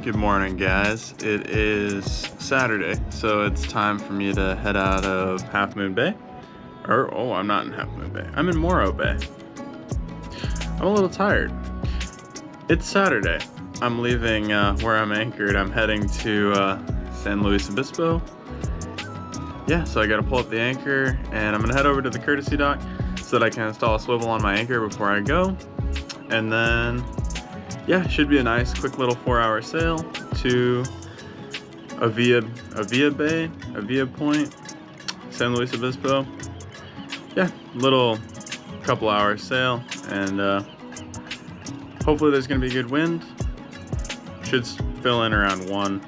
Good morning, guys. It is Saturday, so it's time for me to head out of Half Moon Bay. Oh, I'm not in Half Moon Bay. I'm in Morro Bay. I'm a little tired. It's Saturday. I'm leaving where I'm anchored. I'm heading to San Luis Obispo. Yeah, so I gotta pull up the anchor, and I'm gonna head over to the courtesy dock so that I can install a swivel on my anchor before I go. And then, yeah, should be a nice quick little 4-hour sail to a via point, San Luis Obispo. Yeah, little couple hours sail, and hopefully there's gonna be good wind. Should fill in around 1.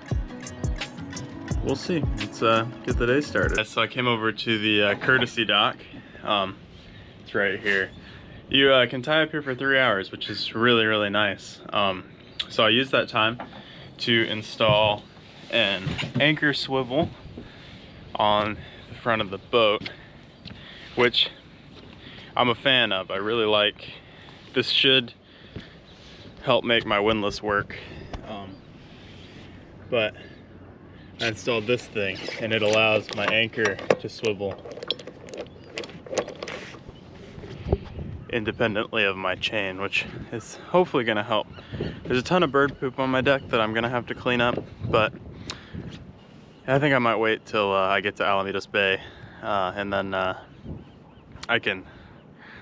We'll see. Let's get the day started. So I came over to the courtesy dock. It's right here. You can tie up here for 3 hours, which is really, really nice. So I used that time to install an anchor swivel on the front of the boat, which I'm a fan of. I really like. This should help make my windlass work. But I installed this thing, and it allows my anchor to swivel independently of my chain, which is hopefully gonna help. There's a ton of bird poop on my deck that I'm gonna have to clean up, but I think I might wait till I get to Alamitos Bay, and then I can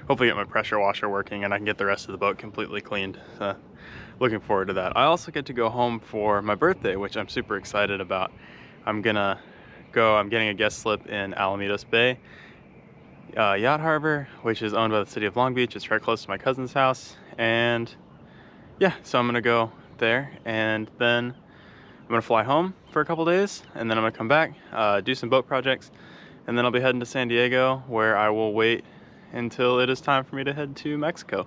hopefully get my pressure washer working and I can get the rest of the boat completely cleaned. Looking forward to that. I also get to go home for my birthday, which I'm super excited about. I'm getting a guest slip in Alamitos Bay Yacht Harbor, which is owned by the city of Long Beach. It's right close to my cousin's house, and yeah, so I'm gonna go there, and then I'm gonna fly home for a couple days, and then I'm gonna come back, do some boat projects, and then I'll be heading to San Diego, where I will wait until it is time for me to head to Mexico.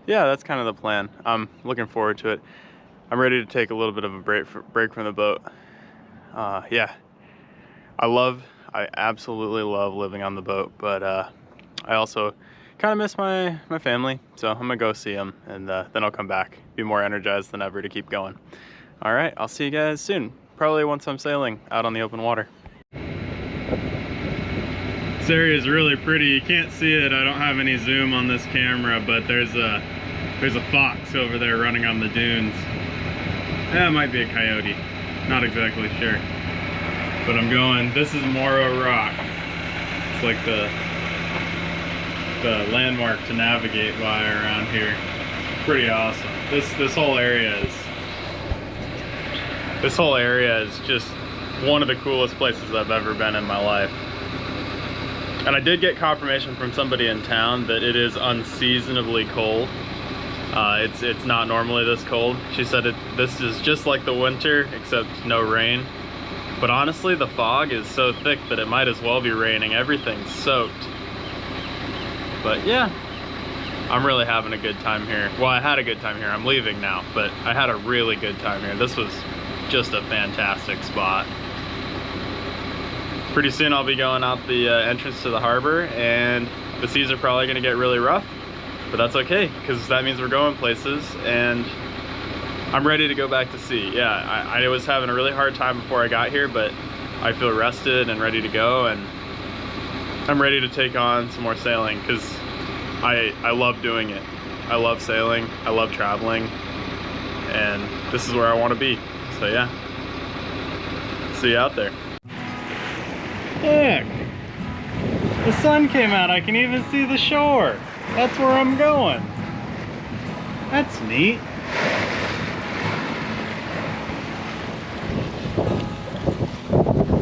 Yeah, that's kind of the plan. I'm looking forward to it. I'm ready to take a little bit of a break from the boat. Yeah, I absolutely love living on the boat, but I also kind of miss my family, so I'm gonna go see them, and then I'll come back, be more energized than ever to keep going. All right, I'll see you guys soon, probably once I'm sailing out on the open water. This area is really pretty. You can't see it. I don't have any zoom on this camera, but there's a fox over there running on the dunes. Yeah, it might be a coyote. Not exactly sure. But I'm going, this is Morro Rock. It's like the landmark to navigate by around here. Pretty awesome. This whole area is just one of the coolest places I've ever been in my life. And I did get confirmation from somebody in town that it is unseasonably cold. It's not normally this cold. She said this is just like the winter, except no rain. But honestly, the fog is so thick that it might as well be raining. Everything's soaked. But yeah, I'm really having a good time here. Well, I had a good time here. I'm leaving now, but I had a really good time here. This was just a fantastic spot. Pretty soon I'll be going out the entrance to the harbor, and the seas are probably gonna get really rough, but that's okay, because that means we're going places, and I'm ready to go back to sea. Yeah, I was having a really hard time before I got here, but I feel rested and ready to go, and I'm ready to take on some more sailing, because I love doing it. I love sailing, I love traveling, and this is where I want to be. So yeah, see you out there. Look, the sun came out. I can even see the shore. That's where I'm going. That's neat.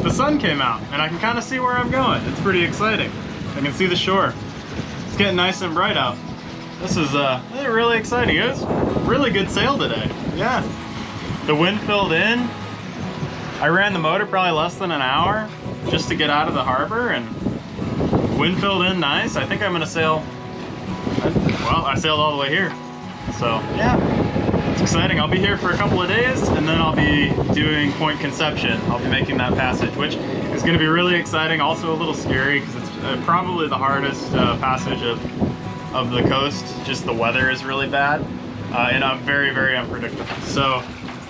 The sun came out, and I can kind of see where I'm going. It's pretty exciting. I can see the shore. It's getting nice and bright out. This is really exciting. It was a really good sail today. Yeah. The wind filled in. I ran the motor probably less than an hour just to get out of the harbor, and wind filled in nice. I think I'm gonna sail, well, I sailed all the way here. So yeah, it's exciting. I'll be here for a couple of days, and then I'll be doing Point Conception. I'll be making that passage, which is gonna be really exciting, also a little scary, because it's probably the hardest passage of the coast. Just the weather is really bad, and I'm very, very unpredictable. So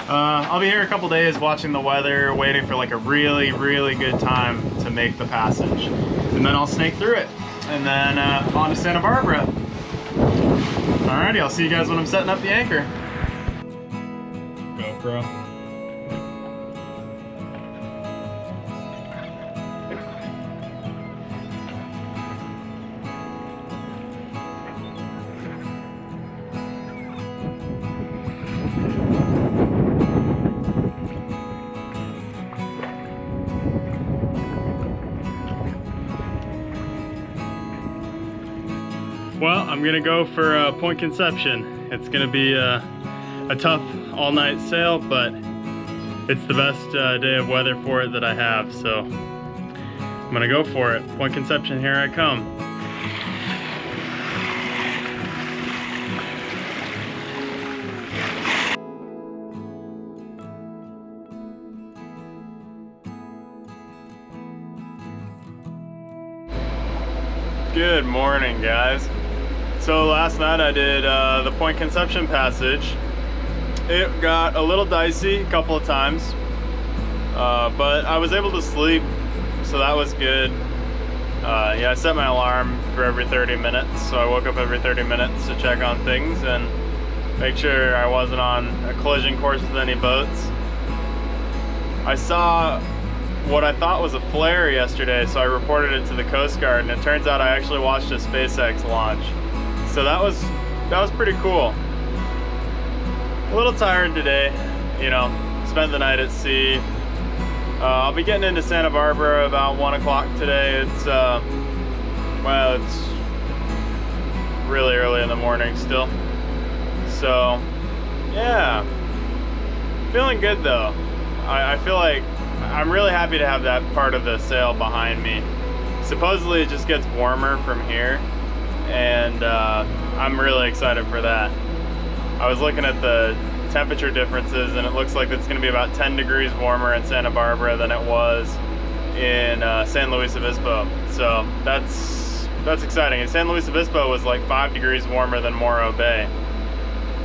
I'll be here a couple days watching the weather, waiting for like a really, really good time to make the passage. And then I'll snake through it. And then on to Santa Barbara. Alrighty, I'll see you guys when I'm setting up the anchor. GoPro. Well, I'm gonna go for Point Conception. It's gonna be a tough all-night sail, but it's the best day of weather for it that I have, so I'm gonna go for it. Point Conception, here I come. Good morning, guys. So last night I did the Point Conception passage. It got a little dicey a couple of times, but I was able to sleep, so that was good. Yeah, I set my alarm for every 30 minutes, so I woke up every 30 minutes to check on things and make sure I wasn't on a collision course with any boats. I saw what I thought was a flare yesterday, so I reported it to the Coast Guard, and it turns out I actually watched a SpaceX launch. So that was pretty cool. A little tired today, you know, spent the night at sea. I'll be getting into Santa Barbara about 1 o'clock today. It's, well, it's really early in the morning still. So, yeah, feeling good though. I feel like I'm really happy to have that part of the sail behind me. Supposedly it just gets warmer from here, and I'm really excited for that. I was looking at the temperature differences, and it looks like it's going to be about 10 degrees warmer in Santa Barbara than it was in San Luis Obispo. So that's exciting. And San Luis Obispo was like 5 degrees warmer than Morro Bay.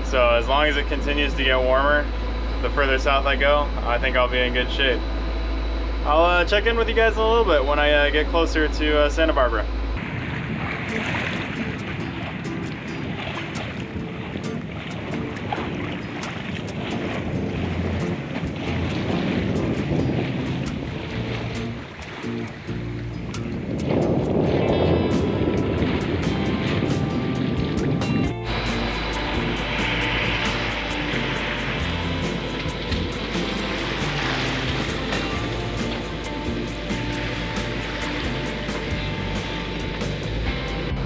So as long as it continues to get warmer, the further south I go, I think I'll be in good shape. I'll check in with you guys in a little bit when I get closer to Santa Barbara.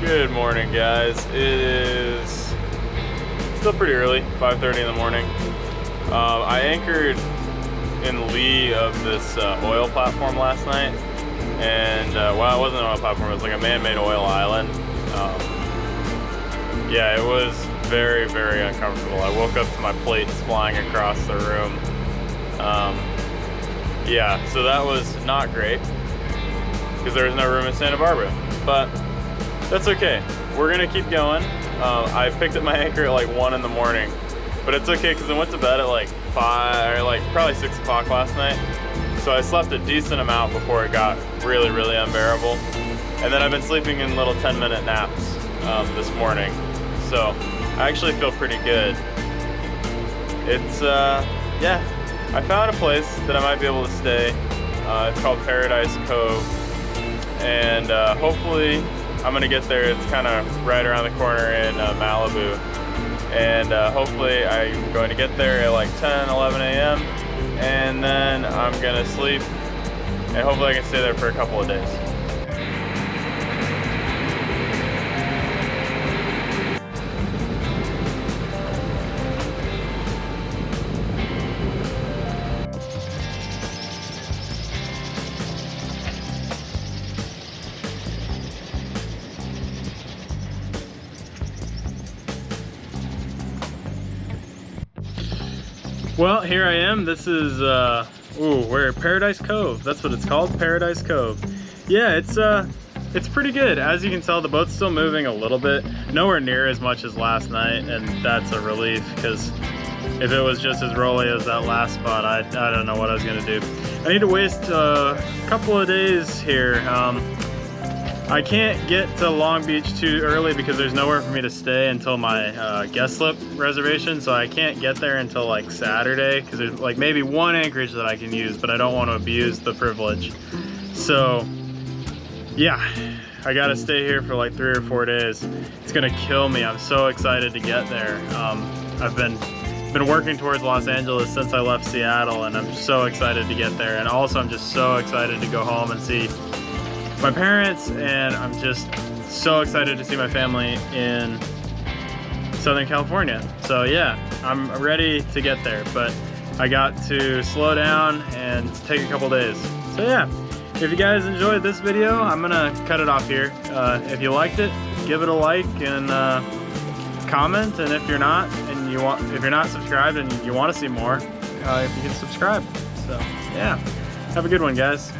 Good morning, guys. It is still pretty early, 5:30 in the morning. I anchored in lee of this oil platform last night, and well, it wasn't an oil platform, it was like a man-made oil island. Yeah, it was very, very uncomfortable. I woke up to my plates flying across the room. Yeah, so that was not great because there was no room in Santa Barbara, but that's okay. We're gonna keep going. I picked up my anchor at like 1 in the morning, but it's okay because I went to bed at like 5 or like probably 6 o'clock last night. So I slept a decent amount before it got really, really unbearable. And then I've been sleeping in little 10-minute naps this morning. So I actually feel pretty good. It's, yeah, I found a place that I might be able to stay. It's called Paradise Cove. And hopefully I'm gonna get there. It's kind of right around the corner in Malibu. And hopefully I'm going to get there at like 10, 11 a.m. And then I'm gonna sleep. And hopefully I can stay there for a couple of days. Well, here I am. This is, we're at Paradise Cove. That's what it's called, Paradise Cove. Yeah, it's pretty good. As you can tell, the boat's still moving a little bit. Nowhere near as much as last night, and that's a relief because if it was just as rolly as that last spot, I don't know what I was gonna do. I need to waste a couple of days here. I can't get to Long Beach too early because there's nowhere for me to stay until my guest slip reservation, so I can't get there until like Saturday because there's like maybe one anchorage that I can use, but I don't want to abuse the privilege. So yeah, I gotta stay here for like 3 or 4 days. It's gonna kill me. I'm so excited to get there. I've been working towards Los Angeles since I left Seattle, and I'm so excited to get there. And also I'm just so excited to go home and see my parents, and I'm just so excited to see my family in Southern California. So yeah, I'm ready to get there, but I got to slow down and take a couple days. So yeah, if you guys enjoyed this video, I'm gonna cut it off here. If you liked it, give it a like and comment, and if you're not subscribed and you want to see more, if you can subscribe. So yeah, have a good one, guys.